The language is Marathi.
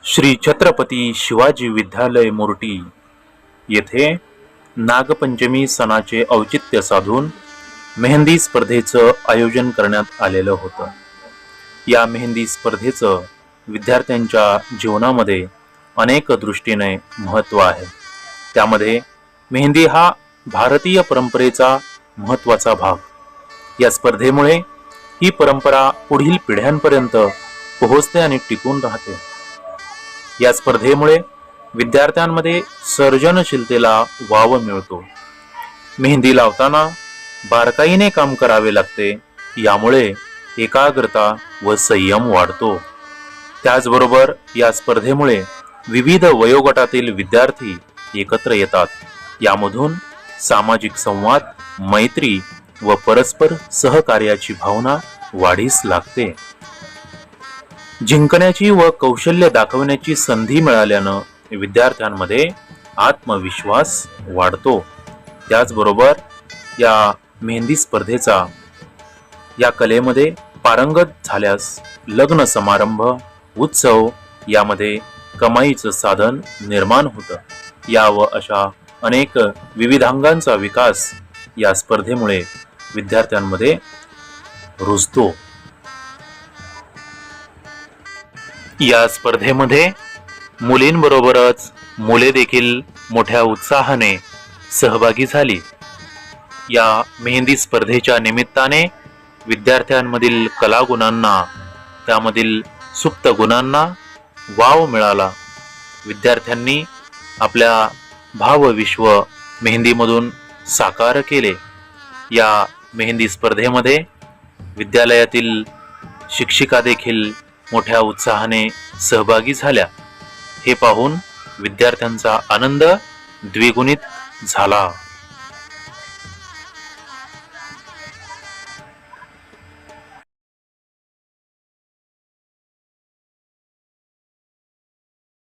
श्री छत्रपती शिवाजी विद्यालय मोर्टी येथे नागपंचमी सणाचे औचित्य साधून मेहंदी स्पर्धेचं आयोजन करण्यात आलेलं होतं। या मेहंदी स्पर्धेचं विद्यार्थ्यांच्या जीवनामध्ये अनेक दृष्टीने महत्त्व आहे। त्यामध्ये मेहंदी हा भारतीय परंपरेचा महत्त्वाचा भाग। या स्पर्धेमुळे ही परंपरा पुढील पिढ्यांपर्यंत पोहोचते आणि टिकून राहते। या स्पर्धेमुळे विद्यार्थ्यांमध्ये सर्जनशीलतेला वाव मिळतो। मेहंदी लावताना बारकाईने काम करावे लागते, यामुळे एकाग्रता व संयम वाढतो। त्याचबरोबर या स्पर्धेमुळे विविध वयोगटातील विद्यार्थी एकत्र येतात। यामधून सामाजिक संवाद, मैत्री व परस्पर सहकार्याची भावना वाढीस लागते। जिंकण्याची व कौशल्य दाखवण्याची संधी मिळाल्यानं विद्यार्थ्यांमध्ये आत्मविश्वास वाढतो। त्याचबरोबर या मेहंदी स्पर्धेचा या कलेमध्ये पारंगत झाल्यास लग्न समारंभ, उत्सव यामध्ये कमाईचं साधन निर्माण होतं। या व अशा अनेक विविधांगांचा विकास या स्पर्धेमुळे विद्यार्थ्यांमध्ये रुजतो। या स्पर्धेमध्ये मुलींबरोबरच मुले देखील मोठ्या उत्साहाने सहभागी झाली। या मेहंदी स्पर्धेच्या निमित्ताने विद्यार्थ्यांमधील कलागुणांना, त्यामधील सुप्त गुणांना वाव मिळाला। विद्यार्थ्यांनी आपल्या भावविश्व मेहंदीमधून साकार केले। या मेहंदी स्पर्धेमध्ये विद्यालयातील शिक्षिका देखील मोठ्या उत्साहाने सहभागी झाल्या। हे पाहून विद्यार्थ्यांचा आनंद द्विगुणित झाला।